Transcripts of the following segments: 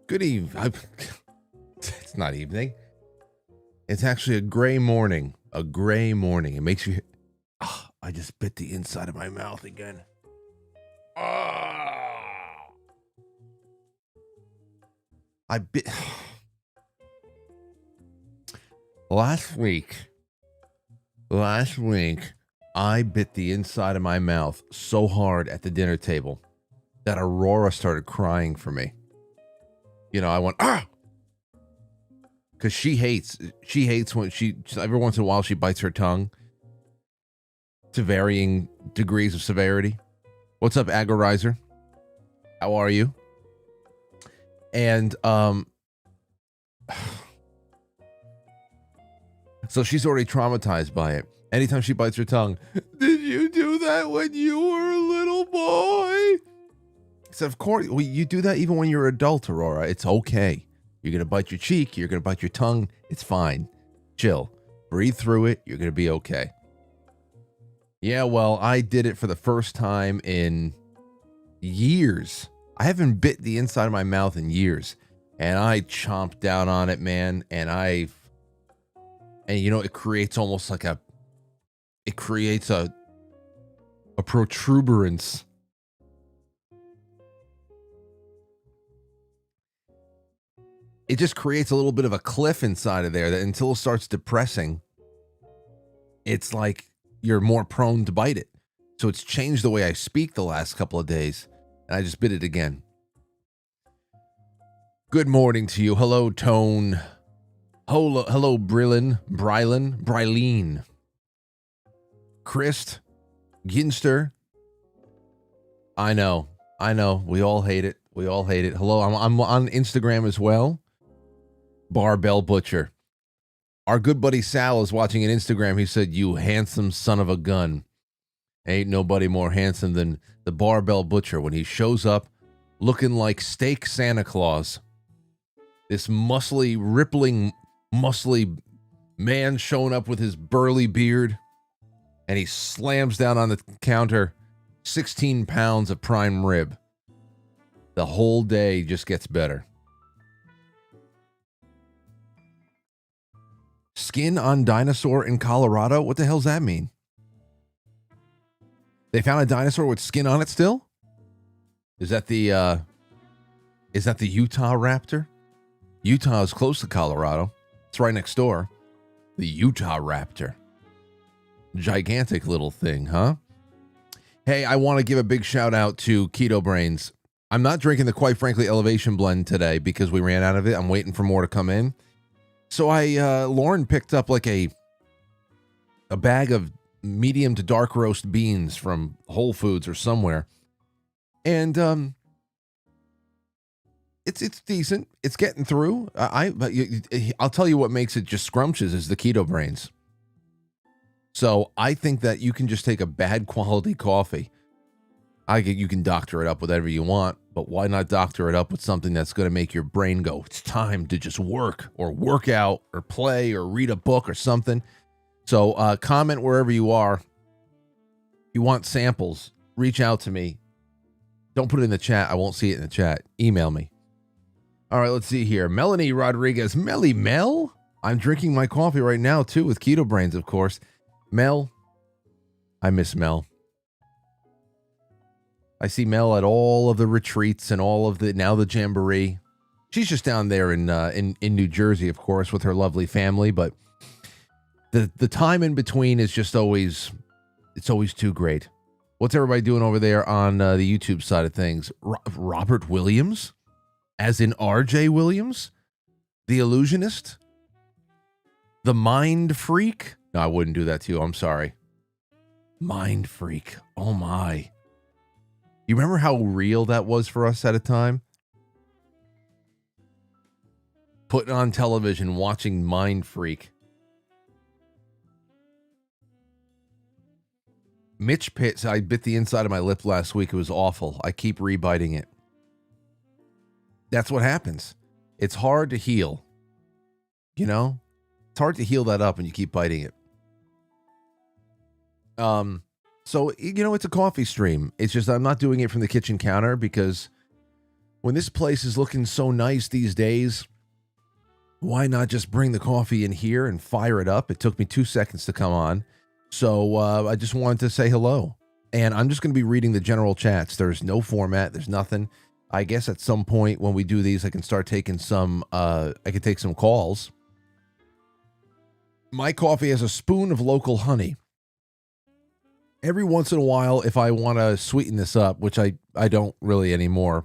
Good evening. It's not evening. It's actually a gray morning. A gray morning. It makes you. Oh, I just bit the inside of my mouth again. Oh, I bit. Last week, I bit the inside of my mouth so hard at the dinner table that Aurora started crying for me. You know, I went, because she hates when every once in a while she bites her tongue to varying degrees of severity. What's up, Agorizer? How are you? And so she's already traumatized by it. Anytime she bites her tongue, did you do that when you were a little boy? So of course, well, you do that even when you're an adult, Aurora. It's okay. You're going to bite your cheek. You're going to bite your tongue. It's fine. Chill. Breathe through it. You're going to be okay. Yeah, well, I did it for the first time in years. I haven't bit the inside of my mouth in years. And I chomped down on it, man. And you know, it creates almost like a protuberance. It just creates a little bit of a cliff inside of there that until it starts depressing, it's like you're more prone to bite it. So it's changed the way I speak the last couple of days, and I just bit it again. Good morning to you. Hello, Tone. Hello, Bryleen. Christ, Ginster. I know. We all hate it. Hello, I'm on Instagram as well. Barbell Butcher. Our good buddy Sal is watching an Instagram. He said, "You handsome son of a gun." Ain't nobody more handsome than the Barbell Butcher when he shows up looking like steak Santa Claus. This muscly, rippling, muscly man showing up with his burly beard, and he slams down on the counter 16 pounds of prime rib. The whole day just gets better. Skin on dinosaur in Colorado? What the hell's that mean? They found a dinosaur with skin on it still? Is that the Utah raptor? Utah is close to Colorado. It's right next door. The Utah raptor. Gigantic little thing, huh? Hey, I want to give a big shout out to Keto Brainz. I'm not drinking the Quite Frankly Elevation blend today because we ran out of it. I'm waiting for more to come in. So Lauren picked up like a bag of medium to dark roast beans from Whole Foods or somewhere. And it's decent. It's getting through. I'll tell you what makes it just scrumptious is the Keto Brainz. So I think that you can just take a bad quality coffee. You can doctor it up with whatever you want, but why not doctor it up with something that's going to make your brain go, it's time to just work or work out or play or read a book or something. So comment wherever you are. If you want samples, reach out to me. Don't put it in the chat. I won't see it in the chat. Email me. All right, let's see here. Melanie Rodriguez. Melly Mel? I'm drinking my coffee right now, too, with Keto Brainz, of course. Mel. I miss Mel. I see Mel at all of the retreats and all of the Jamboree. She's just down there in New Jersey, of course, with her lovely family. But the time in between is just always too great. What's everybody doing over there on the YouTube side of things? Robert Williams, as in R.J. Williams, the illusionist, the mind freak. No, I wouldn't do that to you. I'm sorry. Mind freak. Oh my. You remember how real that was for us at a time? Putting on television, watching Mind Freak. Mitch Pitts, I bit the inside of my lip last week. It was awful. I keep rebiting it. That's what happens. It's hard to heal. You know? It's hard to heal that up when you keep biting it. So, you know, it's a coffee stream. It's just I'm not doing it from the kitchen counter because when this place is looking so nice these days, why not just bring the coffee in here and fire it up? It took me 2 seconds to come on. So I just wanted to say hello. And I'm just going to be reading the general chats. There's no format. There's nothing. I guess at some point when we do these, I can start taking I can take some calls. My coffee has a spoon of local honey. Every once in a while, if I want to sweeten this up, which I don't really anymore,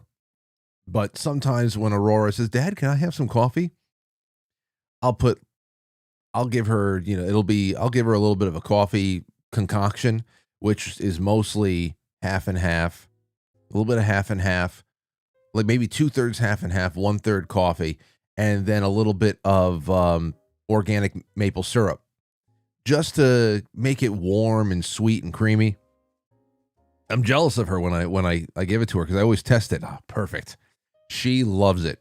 but sometimes when Aurora says, Dad, can I have some coffee? I'll give her, I'll give her a little bit of a coffee concoction, which is mostly half and half, a little bit of half and half, like maybe 2/3 half and half, 1/3 coffee, and then a little bit of organic maple syrup, just to make it warm and sweet and creamy. I'm jealous of her when I give it to her because I always test it. Oh, perfect. She loves it.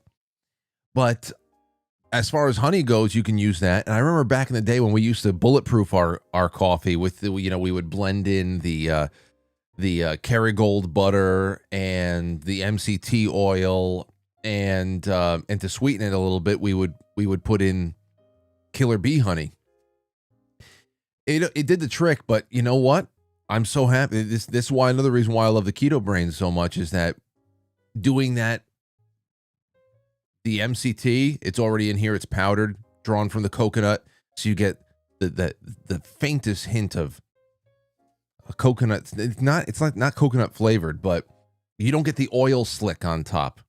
But as far as honey goes, you can use that. And I remember back in the day when we used to bulletproof our coffee with we would blend in the Kerrygold butter and the MCT oil, and to sweeten it a little bit, we would put in Killer Bee honey. It did the trick, but you know what? I'm so happy. This is why another reason why I love the Keto Brainz so much is that doing that. The MCT, it's already in here. It's powdered, drawn from the coconut, so you get the faintest hint of a coconut. It's not coconut flavored, but you don't get the oil slick on top.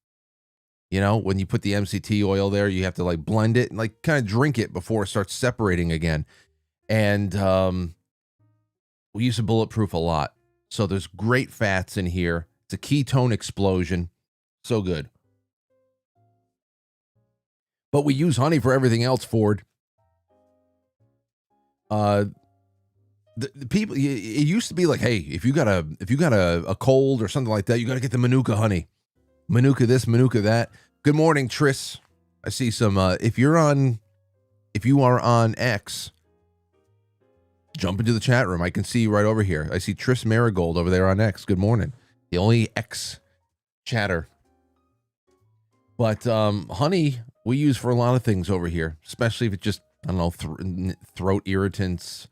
When you put the MCT oil there, you have to like blend it and like kind of drink it before it starts separating again. And we use a bulletproof a lot, so there's great fats in here. It's a ketone explosion, so good. But we use honey for everything else, Ford. The people, it used to be like, hey, if you got a cold or something like that, you got to get the Manuka honey. Manuka this, Manuka that. Good morning, Tris. I see some. If you are on X, jump into the chat room. I can see you right over here. I see Tris Marigold over there on X. Good morning. The only X chatter. But honey we use for a lot of things over here, especially if it's just, I don't know, throat irritants,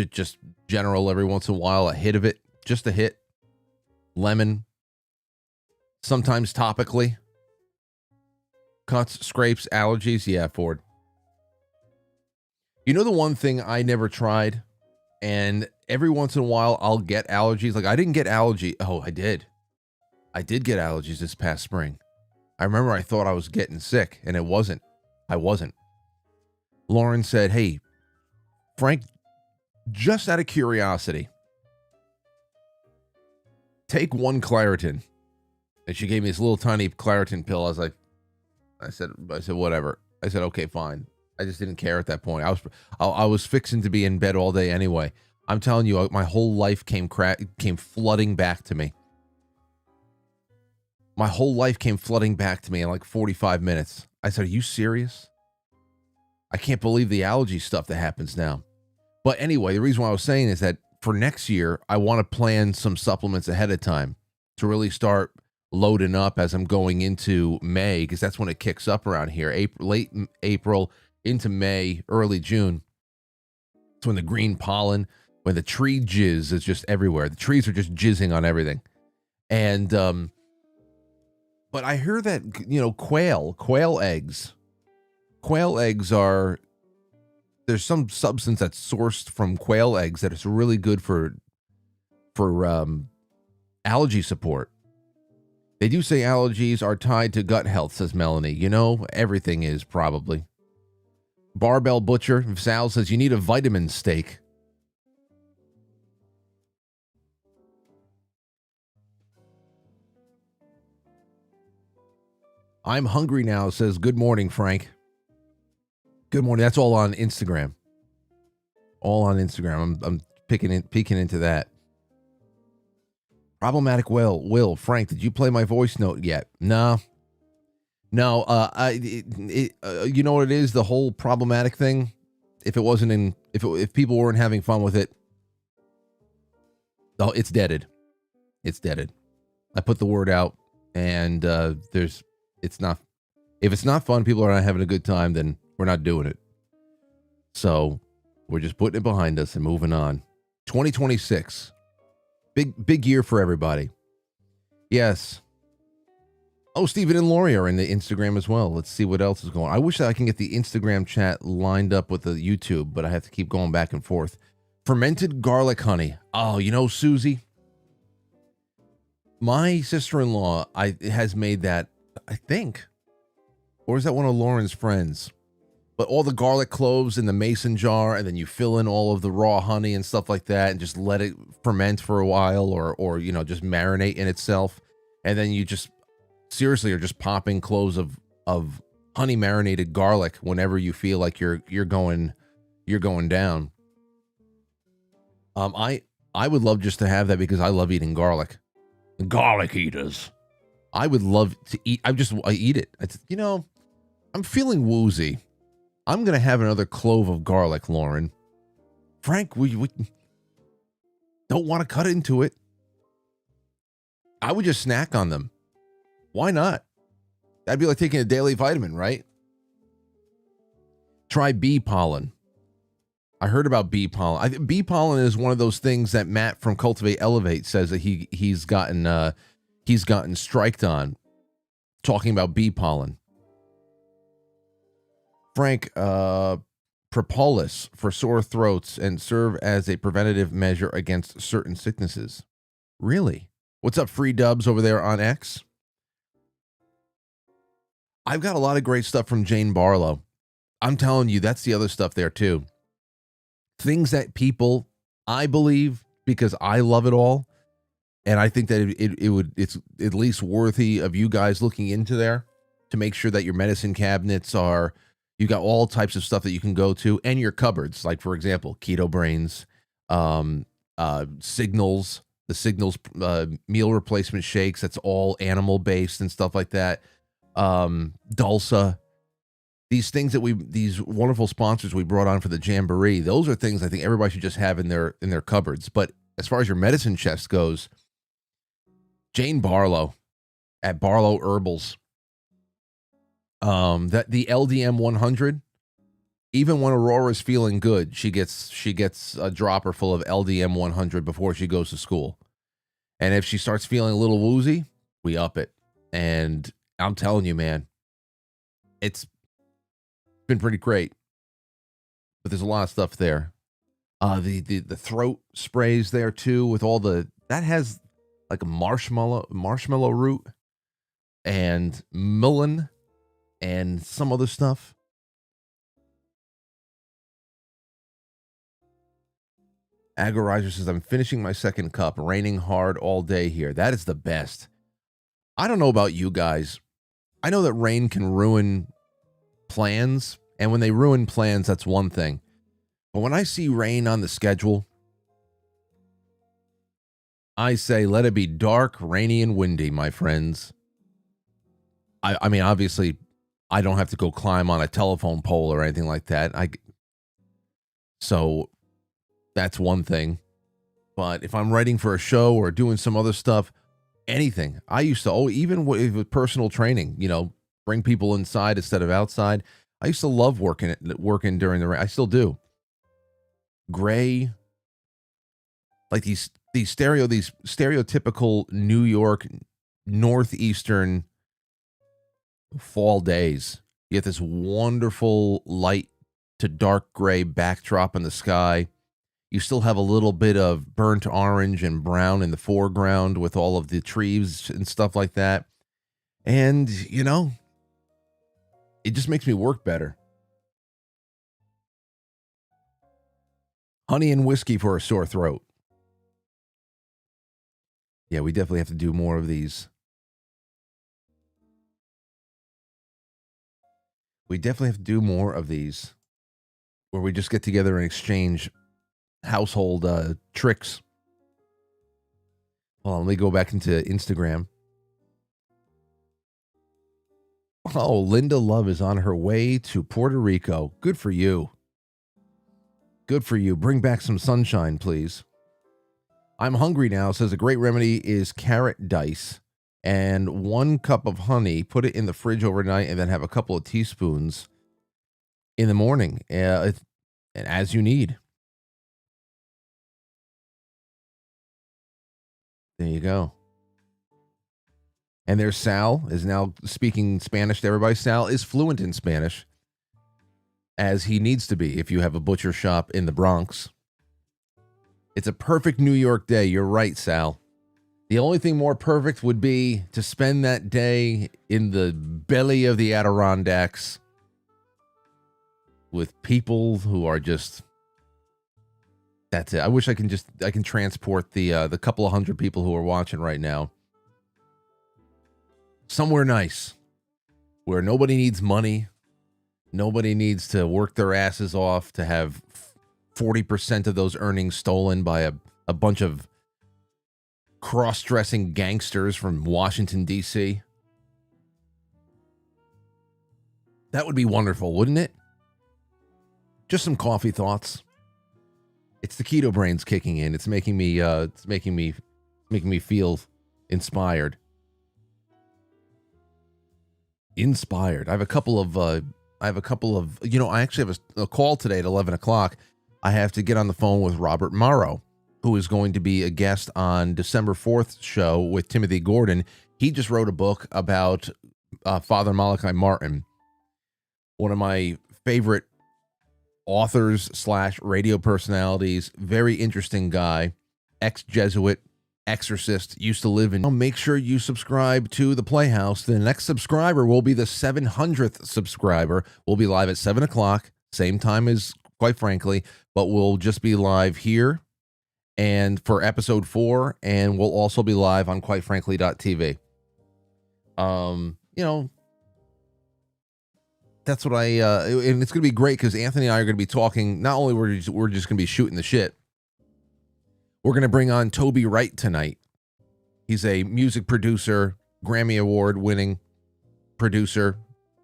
just general every once in a while, a hit of it, just a hit. Lemon, sometimes topically. Cuts, scrapes, allergies. Yeah, Ford. You know the one thing I never tried, and every once in a while I'll get allergies. Like I didn't get allergy. Oh, I did. I did get allergies this past spring. I remember I thought I was getting sick, and it wasn't. I wasn't. Lauren said, hey, Frank, just out of curiosity, take one Claritin. And she gave me this little tiny Claritin pill. I said, whatever. I said, okay, fine. I just didn't care at that point. I was fixing to be in bed all day anyway. I'm telling you, my whole life came flooding back to me. My whole life came flooding back to me in like 45 minutes. I said, are you serious? I can't believe the allergy stuff that happens now. But anyway, the reason why I was saying is that for next year, I want to plan some supplements ahead of time to really start loading up as I'm going into May, because that's when it kicks up around here. Late April into May, early June. It's when the green pollen, when the tree jizz is just everywhere. The trees are just jizzing on everything. And, but I hear that, quail eggs are, there's some substance that's sourced from quail eggs that is really good for allergy support. They do say allergies are tied to gut health, says Melanie. Everything is probably. Barbell Butcher, Sal says you need a vitamin steak. I'm hungry now, says good morning, Frank. Good morning. That's all on Instagram. All on Instagram. I'm peeking into that. Problematic Will. Frank, did you play my voice note yet? No. You know what it is? The whole problematic thing. If people weren't having fun with it, oh, it's deaded. It's deaded. I put the word out, and it's not, if it's not fun, people are not having a good time, then we're not doing it. So we're just putting it behind us and moving on. 2026, big year for everybody. Yes. Oh, Stephen and Lori are in the Instagram as well. Let's see what else is going on. I wish that I can get the Instagram chat lined up with the YouTube, but I have to keep going back and forth. Fermented garlic honey. Oh, you know, Susie, my sister-in-law has made that, I think. Or is that one of Lauren's friends? But all the garlic cloves in the mason jar, and then you fill in all of the raw honey and stuff like that, and just let it ferment for a while, or you know, just marinate in itself. And then you just seriously are just popping cloves of honey marinated garlic whenever you feel like you're going down. I would love just to have that because I love eating garlic. Garlic eaters. I would love to eat. I eat it. You know, I'm feeling woozy. I'm going to have another clove of garlic, Lauren. Frank, we don't want to cut into it. I would just snack on them. Why not? That'd be like taking a daily vitamin, right? Try bee pollen. I heard about bee pollen. Bee pollen is one of those things that Matt from Cultivate Elevate says that he's gotten striked on, talking about bee pollen. Frank, propolis for sore throats and serve as a preventative measure against certain sicknesses. Really? What's up, Free Dubs over there on X? I've got a lot of great stuff from Jane Barlow. I'm telling you, that's the other stuff there too. Things that people, I believe, because I love it all, and I think that it's at least worthy of you guys looking into there to make sure that your medicine cabinets are, you got all types of stuff that you can go to, and your cupboards, like for example, Keto Brainz, Signals, the Signals meal replacement shakes. That's all animal based and stuff like that. Dulsa, these things that these wonderful sponsors we brought on for the Jamboree, those are things I think everybody should just have in their cupboards. But as far as your medicine chest goes, Jane Barlow at Barlow Herbals, that the LDM 100, even when Aurora's feeling good, she gets a dropper full of LDM 100 before she goes to school. And if she starts feeling a little woozy, we up it. And I'm telling you, man, it's been pretty great. But there's a lot of stuff there. The throat sprays there too, with all that has like a marshmallow root and melon and some other stuff. Agorizer says, I'm finishing my second cup, raining hard all day here. That is the best. I don't know about you guys. I know that rain can ruin plans, and when they ruin plans, that's one thing. But when I see rain on the schedule, I say, let it be dark, rainy, and windy, my friends. I mean, obviously, I don't have to go climb on a telephone pole or anything like that. So that's one thing. But if I'm writing for a show or doing some other stuff, anything. I used to, even with personal training, bring people inside instead of outside. I used to love working during the rain. I still do. Gray, like these stereotypical New York northeastern fall days. You get this wonderful light to dark gray backdrop in the sky. You still have a little bit of burnt orange and brown in the foreground with all of the trees and stuff like that. And, it just makes me work better. Honey and whiskey for a sore throat. Yeah, we definitely have to do more of these. We definitely have to do more of these where we just get together and exchange household tricks. Hold on, let me go back into Instagram. Oh, Linda Love is on her way to Puerto Rico. Good for you. Good for you. Bring back some sunshine, please. I'm hungry now, says a great remedy is carrot dice. and 1 cup of honey. Put it in the fridge overnight, and then have a couple of teaspoons in the morning, and as you need. There you go. And there's Sal is now speaking Spanish to everybody. Sal is fluent in Spanish, as he needs to be if you have a butcher shop in the Bronx. It's a perfect New York day. You're right, Sal. The only thing more perfect would be to spend that day in the belly of the Adirondacks with people who are just... That's it. I wish I can transport the couple of hundred people who are watching right now somewhere nice where nobody needs money. Nobody needs to work their asses off to have 40% of those earnings stolen by a bunch of cross-dressing gangsters from Washington, D.C. That would be wonderful, wouldn't it? Just some coffee thoughts. It's the keto brains kicking in. It's making me feel inspired. Inspired. I have a couple of, I actually have a call today at 11 o'clock. I have to get on the phone with Robert Morrow, who is going to be a guest on December 4th show with Timothy Gordon. He just wrote a book about Father Malachi Martin, one of my favorite authors / radio personalities. Very interesting guy, ex-Jesuit, exorcist, used to live in... Make sure you subscribe to the Playhouse. The next subscriber will be the 700th subscriber. We'll be live at 7 o'clock, same time as Quite Frankly, but we'll just be live here and for episode 4, and we'll also be live on quitefrankly.tv. That's what and it's going to be great because Anthony and I are going to be talking. Not only we're just going to be shooting the shit, we're going to bring on Toby Wright tonight. He's a music producer, Grammy Award winning producer,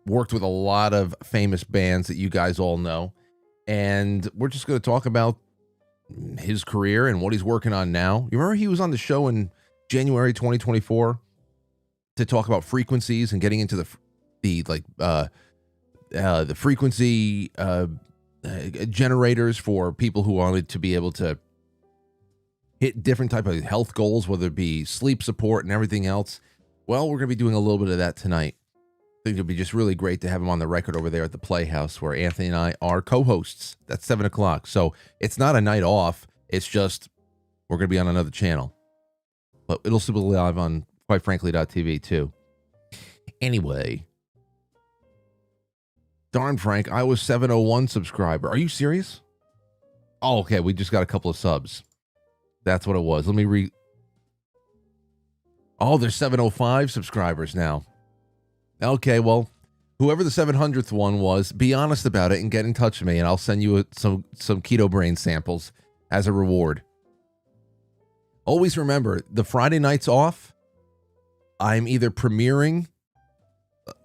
worked with a lot of famous bands that you guys all know. And we're just going to talk about his career and what he's working on now. You remember he was on the show in January 2024 to talk about frequencies and getting into the frequency generators for people who wanted to be able to hit different type of health goals, whether it be sleep support and everything else. Well, we're going to be doing a little bit of that tonight. I think it'd be just really great to have him on the record over there at the Playhouse, where Anthony and I are co-hosts. That's 7 o'clock. So it's not a night off. It's just we're going to be on another channel. But it'll still be live on quitefrankly.tv too. Anyway, darn Frank, I was 701 subscriber. Are you serious? Oh, okay. We just got a couple of subs. That's what it was. Let me Oh, there's 705 subscribers now. Okay, well, whoever the 700th one was, be honest about it and get in touch with me, and I'll send you some Keto Brain samples as a reward. Always remember, the Friday nights off, I'm either premiering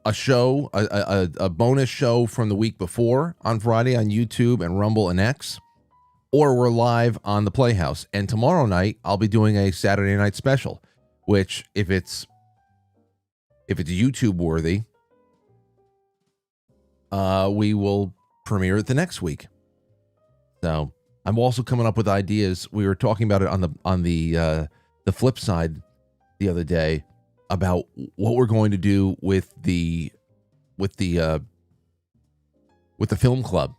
a show, a bonus show from the week before on Friday on YouTube and Rumble and X, or we're live on the Playhouse. And tomorrow night, I'll be doing a Saturday night special, which if it's YouTube worthy, we will premiere it the next week. So I'm also coming up with ideas. We were talking about it on the flip side the other day about what we're going to do with the film club.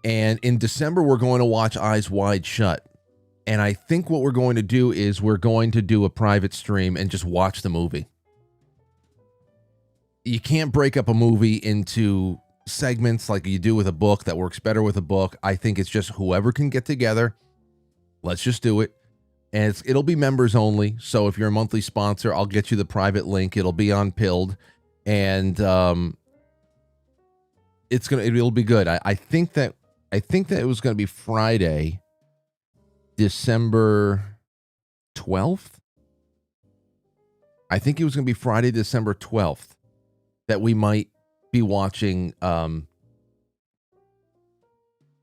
And in December, we're going to watch Eyes Wide Shut. And I think what we're going to do is we're going to do a private stream and just watch the movie. You can't break up a movie into segments like you do with a book. That works better with a book. I think it's just whoever can get together. Let's just do it. And it'll be members only. So if you're a monthly sponsor, I'll get you the private link. It'll be on Pilled. And it'll be good. I think that it was going to be Friday, December 12th. I think it was going to be Friday, December 12th. That we might be watching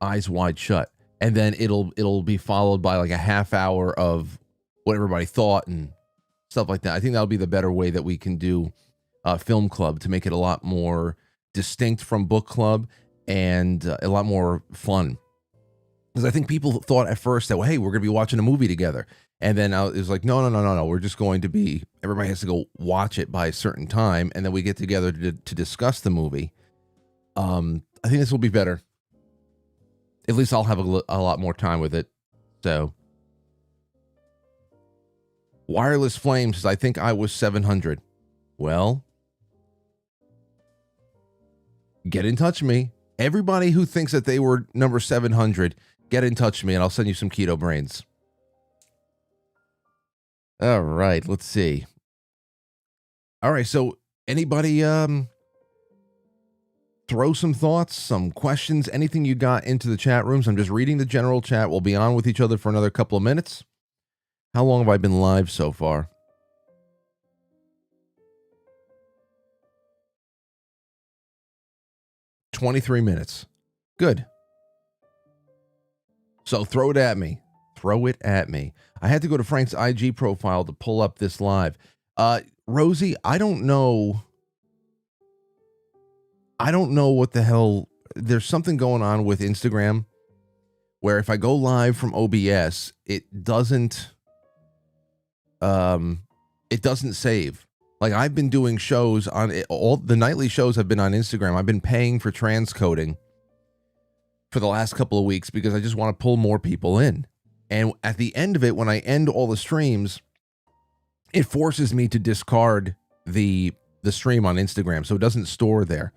Eyes Wide Shut, and then it'll be followed by like a half hour of what everybody thought and stuff like that. I think that'll be the better way that we can do film club to make it a lot more distinct from book club and a lot more fun. Because I think people thought at first that, well, hey, we're going to be watching a movie together. And then it was like, no. We're just going to be, everybody has to go watch it by a certain time. And then we get together to discuss the movie. I think this will be better. At least I'll have a lot more time with it. So, Wireless Flame says, I think I was 700. Well, get in touch with me. Everybody who thinks that they were number 700, get in touch with me and I'll send you some Keto Brainz. All right, let's see. All right, so anybody throw some thoughts, some questions, anything you got into the chat rooms? I'm just reading the general chat. We'll be on with each other for another couple of minutes. How long have I been live so far? $23 minutes. Good. So throw it at me. Throw it at me. I had to go to Frank's IG profile to pull up this live. Rosie, I don't know what the hell. There's something going on with Instagram where if I go live from OBS, it doesn't save. Like I've been doing shows on it, all the nightly shows have been on Instagram. I've been paying for transcoding for the last couple of weeks because I just want to pull more people in. And at the end of it, when I end all the streams, it forces me to discard the stream on Instagram, so it doesn't store there.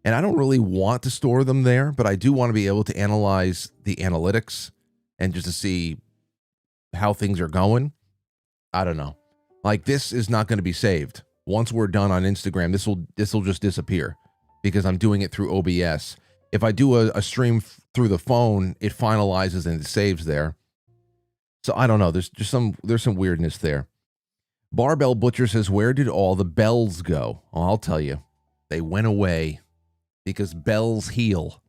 And I don't really want to store them there, but I do want to be able to analyze the analytics and just to see how things are going. I don't know. Like this is not going to be saved. Once we're done on Instagram, this will just disappear because I'm doing it through OBS. If I do a stream through the phone, it finalizes and it saves there. So I don't know. There's some weirdness there. Barbell Butcher says, where did all the bells go? Oh, I'll tell you. They went away because bells heal.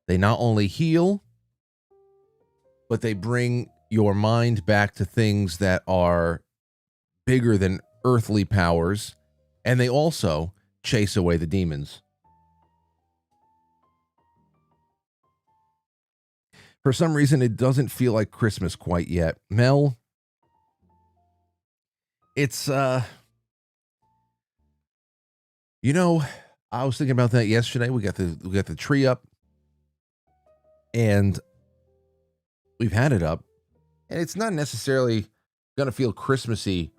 They not only heal, but they bring your mind back to things that are bigger than earthly powers, and they also chase away the demons. For some reason, it doesn't feel like Christmas quite yet. Mel, it's, I was thinking about that yesterday. We got the tree up, and we've had it up, and it's not necessarily going to feel Christmassy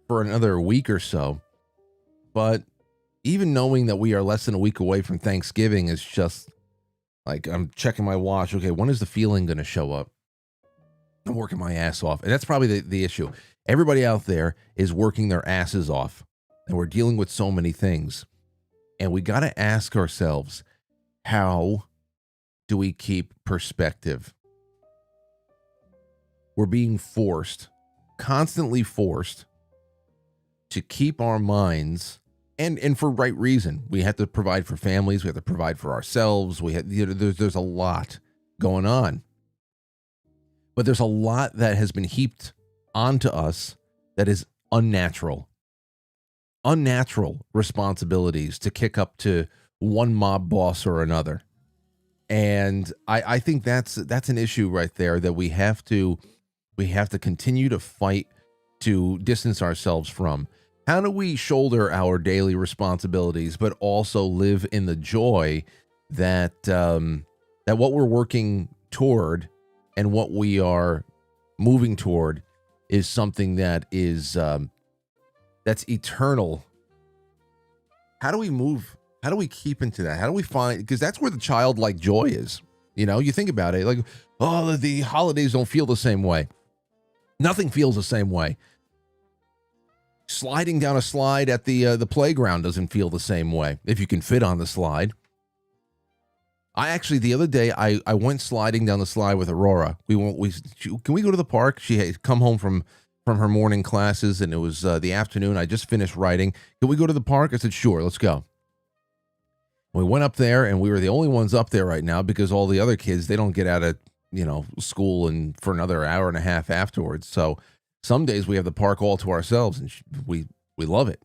for another week or so, but even knowing that we are less than a week away from Thanksgiving is just like, I'm checking my watch. Okay, when is the feeling going to show up? I'm working my ass off. And that's probably the issue. Everybody out there is working their asses off. And we're dealing with so many things. And we got to ask ourselves, how do we keep perspective? We're being forced, constantly forced, to keep our minds, and for right reason. We have to provide for families. We have to provide for ourselves. There's a lot going on. But there's a lot that has been heaped onto us that is unnatural. Unnatural responsibilities to kick up to one mob boss or another. And I think that's an issue right there that we have to continue to fight to distance ourselves from. How do we shoulder our daily responsibilities, but also live in the joy that that what we're working toward and what we are moving toward is something that is that's eternal? How do we move? How do we keep into that? How do we find? Because that's where the childlike joy is. You think about it, like, oh, the holidays don't feel the same way. Nothing feels the same way. Sliding down a slide at the playground doesn't feel the same way if you can fit on the slide. I actually, the other day, I went sliding down the slide with Aurora. Can we go to the park? She had come home from her morning classes, and it was the afternoon. I just finished writing. Can we go to the park? I said, sure, let's go. We went up there, and we were the only ones up there right now because all the other kids, they don't get out of school and for another hour and a half afterwards. So Some days we have the park all to ourselves, and we love it.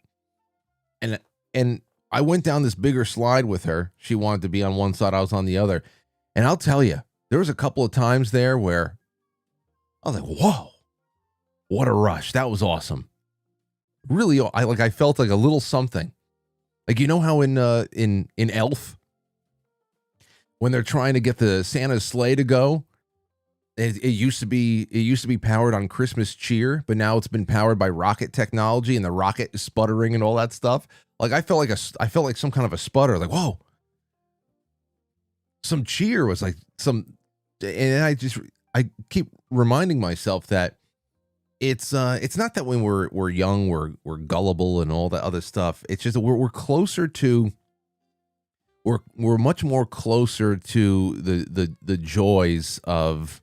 And I went down this bigger slide with her. She wanted to be on one side, I was on the other. And I'll tell you, there was a couple of times there where I was like, whoa, what a rush. That was awesome. Really, I felt like a little something. Like, you know how in Elf, when they're trying to get the Santa's sleigh to go, it used to be powered on Christmas cheer, but now it's been powered by rocket technology, and the rocket is sputtering and all that stuff. Like, I felt like some kind of a sputter. Like, whoa, some cheer was like some, and I keep reminding myself that it's not that when we're young we're gullible and all that other stuff. It's just that we're closer to, we're much more closer to the joys of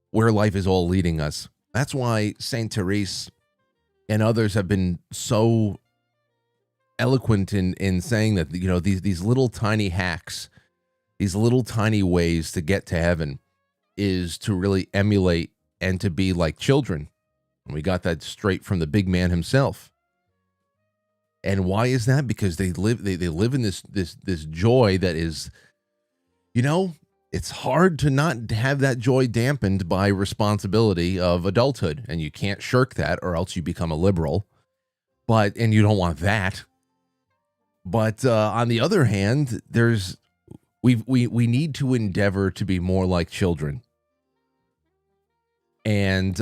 where life is all leading us. That's why Saint Therese and others have been so eloquent in saying that, you know, these little tiny hacks, these little tiny ways to get to heaven is to really emulate and to be like children. And we got that straight from the big man himself. And why is that? Because they live in this joy that is, you know, it's hard to not have that joy dampened by responsibility of adulthood, and you can't shirk that or else you become a liberal. And you don't want that. But on the other hand, we need to endeavor to be more like children. And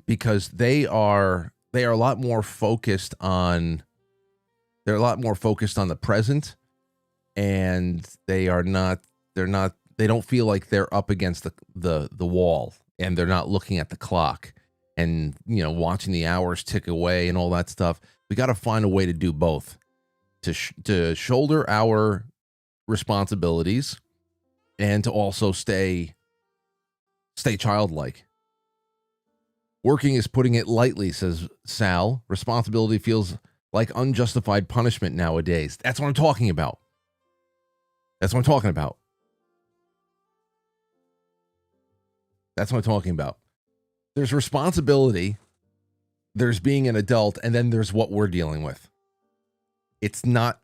because they are a lot more focused on the present, and they don't feel like they're up against the wall, and they're not looking at the clock and, you know, watching the hours tick away and all that stuff. We got to find a way to do both, to shoulder our responsibilities and to also stay childlike. Working is putting it lightly, says Sal. Responsibility feels like unjustified punishment nowadays. That's what I'm talking about. That's what I'm talking about. That's what I'm talking about. There's responsibility, there's being an adult, and then there's what we're dealing with. It's not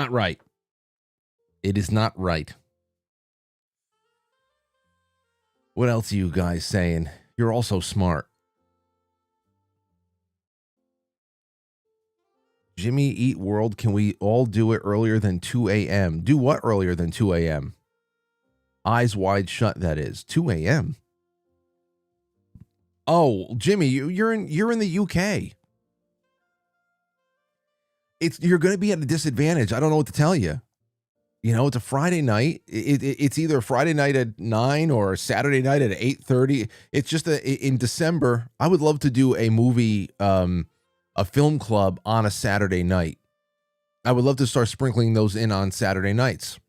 right. It is not right. What else are you guys saying? You're all so smart. Jimmy Eat World, can we all do it earlier than 2 a.m.? Do what earlier than 2 a.m.? Eyes wide shut, that is. 2 a.m. Oh, Jimmy, you're in the UK. You're going to be at a disadvantage. I don't know what to tell you. You know, it's a Friday night. It's either a Friday night at 9 or a Saturday night at 8:30. It's just in December. I would love to do a movie, a film club on a Saturday night. I would love to start sprinkling those in on Saturday nights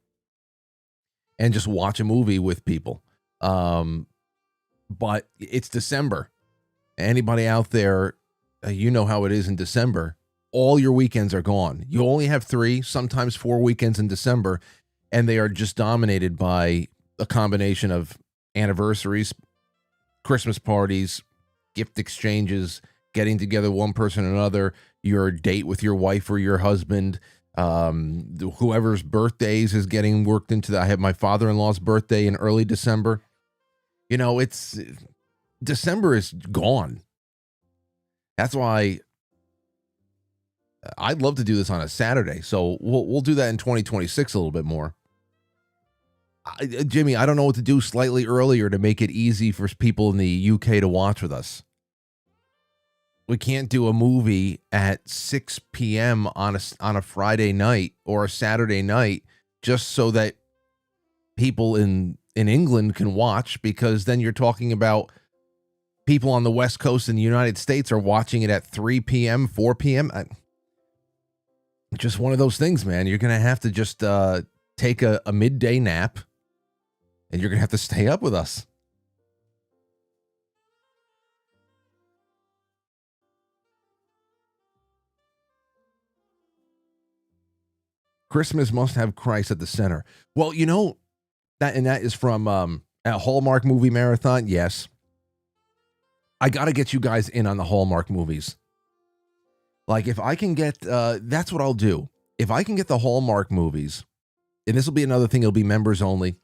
and just watch a movie with people. But it's December. Anybody out there, you know how it is in December. All your weekends are gone. You only have 3, sometimes 4 weekends in December, and they are just dominated by a combination of anniversaries, Christmas parties, gift exchanges, getting together one person or another, your date with your wife or your husband, whoever's birthdays is getting worked into that. I have my father-in-law's birthday in early December. You know, December is gone. That's why I'd love to do this on a Saturday. So we'll do that in 2026 a little bit more. Jimmy, I don't know what to do slightly earlier to make it easy for people in the UK to watch with us. We can't do a movie at 6 p.m. on a Friday night or a Saturday night just so that people in England can watch, because then you're talking about people on the West Coast in the United States are watching it at 3 p.m., 4 p.m. Just one of those things, man. You're going to have to just take a midday nap, and you're going to have to stay up with us. Christmas must have Christ at the center. Well, you know, that is from A Hallmark movie marathon, yes. I got to get you guys in on the Hallmark movies. Like, if I can get, that's what I'll do. If I can get the Hallmark movies, and this will be another thing, it'll be members only,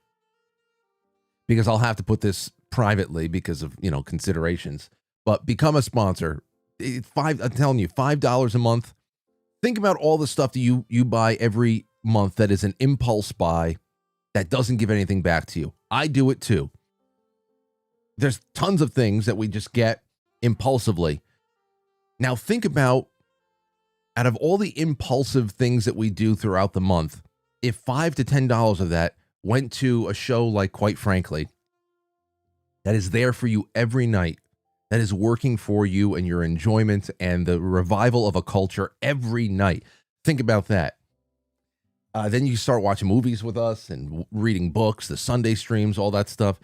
because I'll have to put this privately because of, considerations. But become a sponsor. I'm telling you, $5 a month. Think about all the stuff that you buy every month that is an impulse buy that doesn't give anything back to you. I do it too. There's tons of things that we just get impulsively. Now think about, out of all the impulsive things that we do throughout the month, if $5 to $10 of that went to a show like Quite Frankly, that is there for you every night, that is working for you and your enjoyment and the revival of a culture every night. Think about that. Then you start watching movies with us and reading books, the Sunday streams, all that stuff.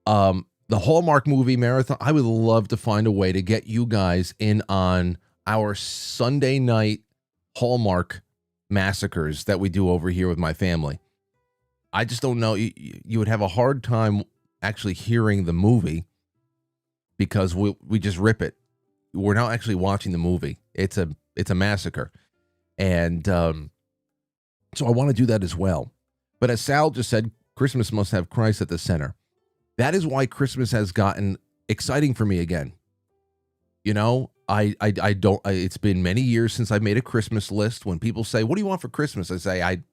The Hallmark movie marathon, I would love to find a way to get you guys in on our Sunday night Hallmark massacres that we do over here with my family. I just don't know. You would have a hard time actually hearing the movie because we just rip it. We're not actually watching the movie. It's a massacre. And so I want to do that as well. But as Sal just said, Christmas must have Christ at the center. That is why Christmas has gotten exciting for me again. It's been many years since I made a Christmas list. When people say, "What do you want for Christmas?" I say,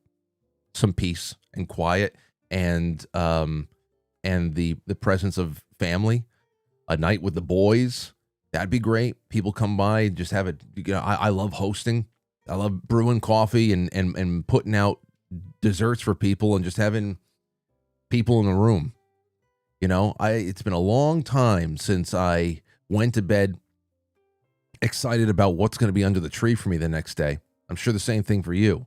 some peace and quiet and the presence of family, a night with the boys. That'd be great. People come by, just have it. I love hosting. I love brewing coffee and putting out desserts for people and just having people in the room. It's been a long time since I went to bed excited about what's going to be under the tree for me the next day. I'm sure the same thing for you.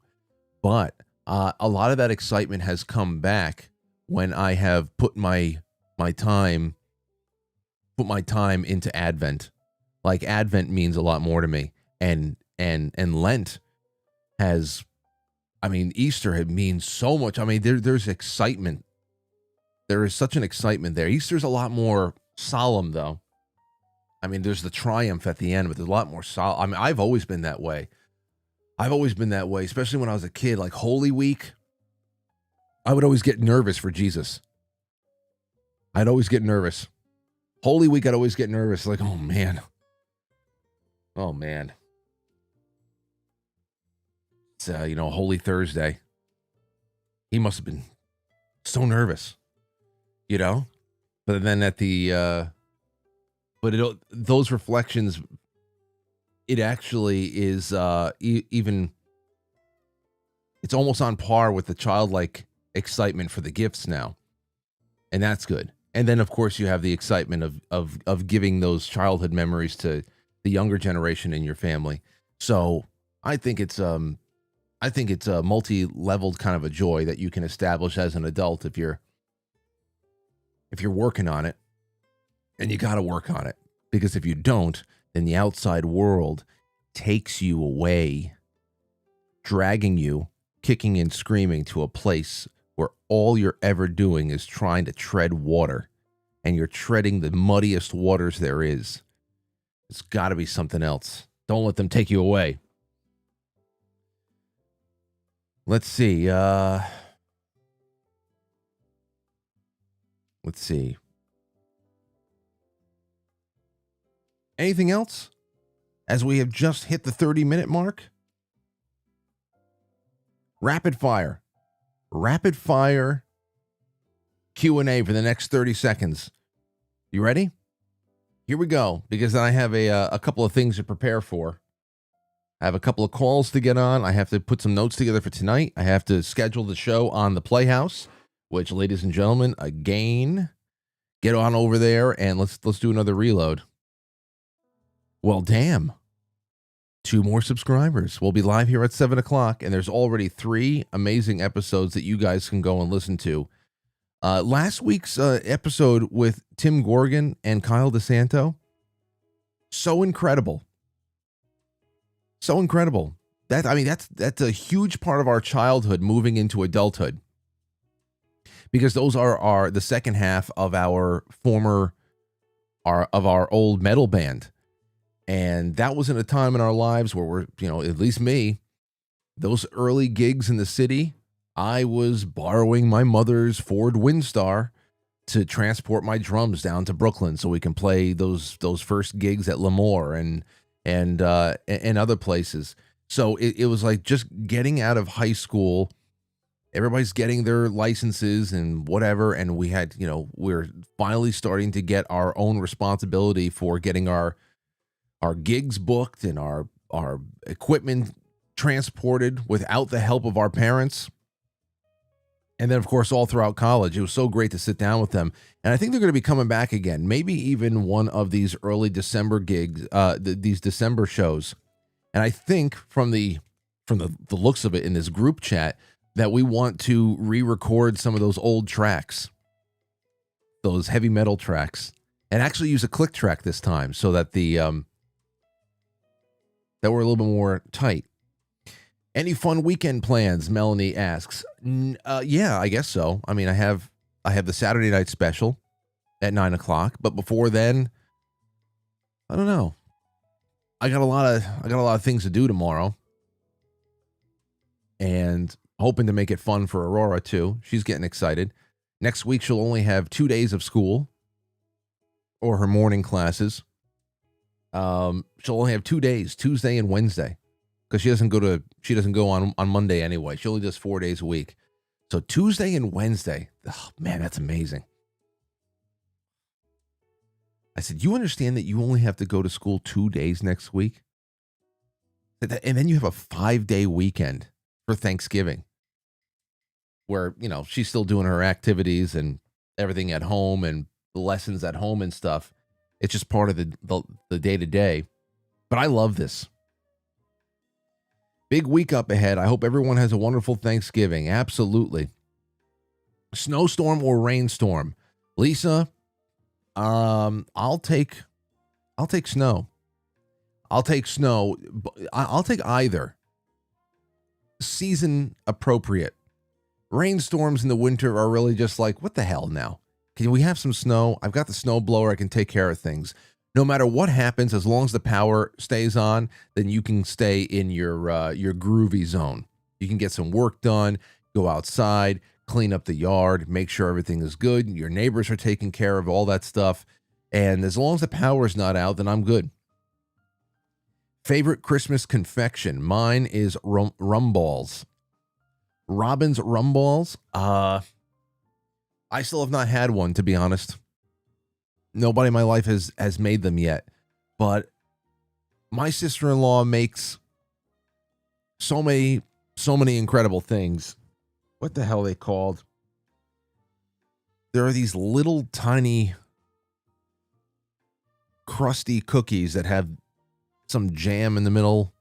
But a lot of that excitement has come back when I have put my time into Advent. Like, Advent means a lot more to me. And Lent has, Easter means so much. There's excitement. There is such an excitement there. Easter's a lot more solemn, though. There's the triumph at the end, but there's a lot more solemn. I've always been that way. Especially when I was a kid. Like Holy Week, I would always get nervous for Jesus. I'd always get nervous. Holy Week, I'd always get nervous. Like, oh, man. It's, Holy Thursday. He must have been so nervous. But then at the those reflections, it actually is even, it's almost on par with the childlike excitement for the gifts now, and that's good. And then of course you have the excitement of giving those childhood memories to the younger generation in your family. So I think it's a multi-leveled kind of a joy that you can establish as an adult if you're working on it. And you got to work on it, because if you don't, then the outside world takes you away, dragging you, kicking and screaming to a place where all you're ever doing is trying to tread water, and you're treading the muddiest waters there is. It's got to be something else. Don't let them take you away. Let's see. Anything else? As we have just hit the 30-minute mark. Rapid fire Q&A for the next 30 seconds. You ready? Here we go, because I have a couple of things to prepare for. I have a couple of calls to get on. I have to put some notes together for tonight. I have to schedule the show on the Playhouse, which, ladies and gentlemen, again, get on over there and let's do another reload. Well, damn. 2 more subscribers. We'll be live here at 7 o'clock, and there's already 3 amazing episodes that you guys can go and listen to. Last week's episode with Tim Gorgon and Kyle DeSanto, so incredible. So incredible. That's a huge part of our childhood moving into adulthood. because those are the second half of our our old metal band. And that was in a time in our lives where we're, at least me, those early gigs in the city, I was borrowing my mother's Ford Windstar to transport my drums down to Brooklyn so we can play those first gigs at Lemoore and other places. So it was like just getting out of high school. Everybody's getting their licenses and whatever, and we had, we're finally starting to get our own responsibility for getting our gigs booked and our equipment transported without the help of our parents. And then, of course, all throughout college, it was so great to sit down with them. And I think they're going to be coming back again. Maybe even one of these early December gigs, these December shows. And I think from the looks of it in this group chat that we want to re-record some of those old tracks, those heavy metal tracks, and actually use a click track this time so that that we're a little bit more tight. Any fun weekend plans? Melanie asks. Yeah, I guess so. I mean, I have the Saturday night special at 9:00, but before then, I don't know. I got a lot of things to do tomorrow, and hoping to make it fun for Aurora too. She's getting excited. Next week she'll only have 2 days of school, or her morning classes. She'll only have 2 days, Tuesday and Wednesday. Because she doesn't go on Monday anyway. She only does 4 days a week. So Tuesday and Wednesday. Oh, man, that's amazing. I said, you understand that you only have to go to school 2 days next week? And then you have a 5-day weekend for Thanksgiving. Where, she's still doing her activities and everything at home and lessons at home and stuff. It's just part of the day-to-day. But I love this. Big week up ahead. I hope everyone has a wonderful Thanksgiving. Absolutely. Snowstorm or rainstorm? Lisa, I'll take snow. I'll take snow. I'll take either. Season appropriate. Rainstorms in the winter are really just like, what the hell now? Can we have some snow? I've got the snow blower. I can take care of things. No matter what happens, as long as the power stays on, then you can stay in your groovy zone. You can get some work done, go outside, clean up the yard, make sure everything is good. Your neighbors are taken care of, all that stuff. And as long as the power is not out, then I'm good. Favorite Christmas confection? Mine is rum balls. Robin's rum balls? I still have not had one, to be honest. Nobody in my life has made them yet. But my sister-in-law makes so many incredible things. What the hell are they called? There are these little tiny crusty cookies that have some jam in the middle.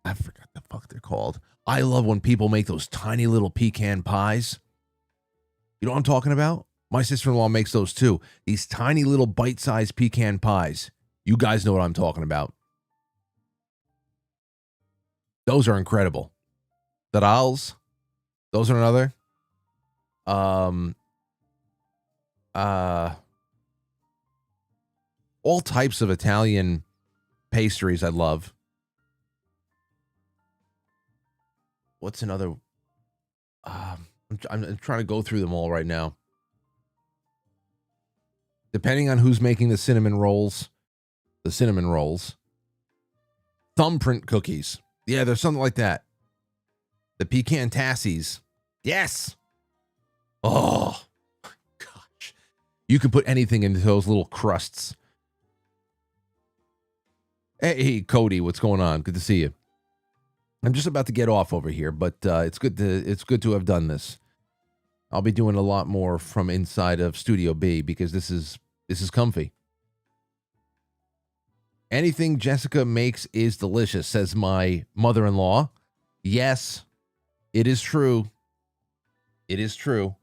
I forgot the fuck they're called. I love when people make those tiny little pecan pies. You know what I'm talking about? My sister-in-law makes those too. These tiny little bite-sized pecan pies. You guys know what I'm talking about. Those are incredible. Dadals. Those are another. All types of Italian pastries I love. What's another? I'm trying to go through them all right now. Depending on who's making the cinnamon rolls. Thumbprint cookies. Yeah, there's something like that. The pecan tassies. Yes. Oh, gosh. You can put anything into those little crusts. Hey, Cody, what's going on? Good to see you. I'm just about to get off over here, but it's good to have done this. I'll be doing a lot more from inside of Studio B because this is comfy. Anything Jessica makes is delicious, says my mother-in-law. Yes, it is true. It is true.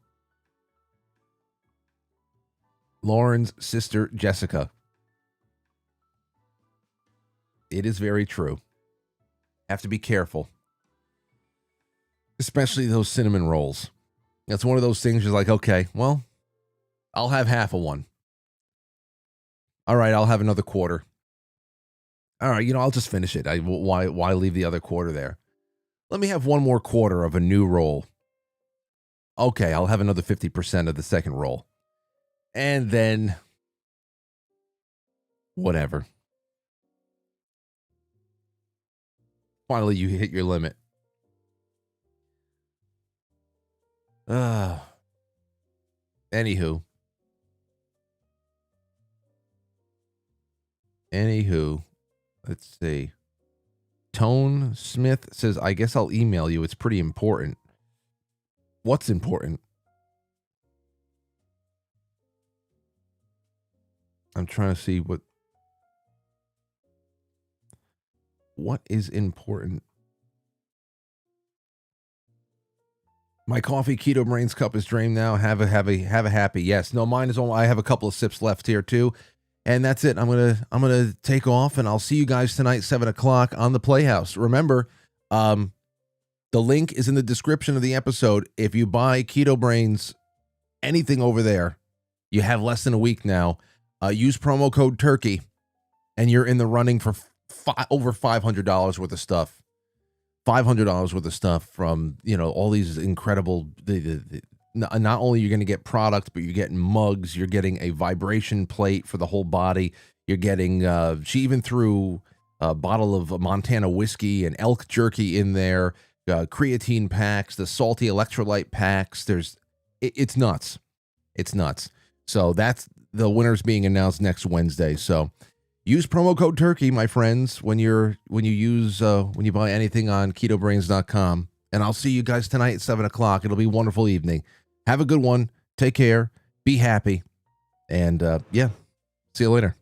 Lauren's sister, Jessica. It is very true. Have to be careful. Especially those cinnamon rolls. It's one of those things you're like, okay, well, I'll have half of one. All right, I'll have another quarter. All right, I'll just finish it. Why leave the other quarter there? Let me have one more quarter of a new roll. Okay, I'll have another 50% of the second roll. And then whatever. Finally, you hit your limit. Anywho, let's see. Tone Smith says, I guess I'll email you. It's pretty important. What's important? I'm trying to see what is important. My coffee Keto Brainz cup is drained now. Have a happy. Yes. No, mine is I have a couple of sips left here too. And that's it. I'm gonna take off, and I'll see you guys tonight, 7:00 on the Playhouse. Remember, the link is in the description of the episode. If you buy Keto Brainz, anything over there, you have less than a week now. Use promo code Turkey, and you're in the running for over $500 worth of stuff. $500 worth of stuff from all these incredible. Not only you're going to get product, but you're getting mugs. You're getting a vibration plate for the whole body. You're getting. She even threw a bottle of Montana whiskey and elk jerky in there. Creatine packs, the salty electrolyte packs. It's nuts. It's nuts. So that's the winners being announced next Wednesday. So use promo code Turkey, my friends, when you buy anything on KetoBrainz.com. And I'll see you guys tonight at 7:00. It'll be a wonderful evening. Have a good one. Take care. Be happy. And see you later.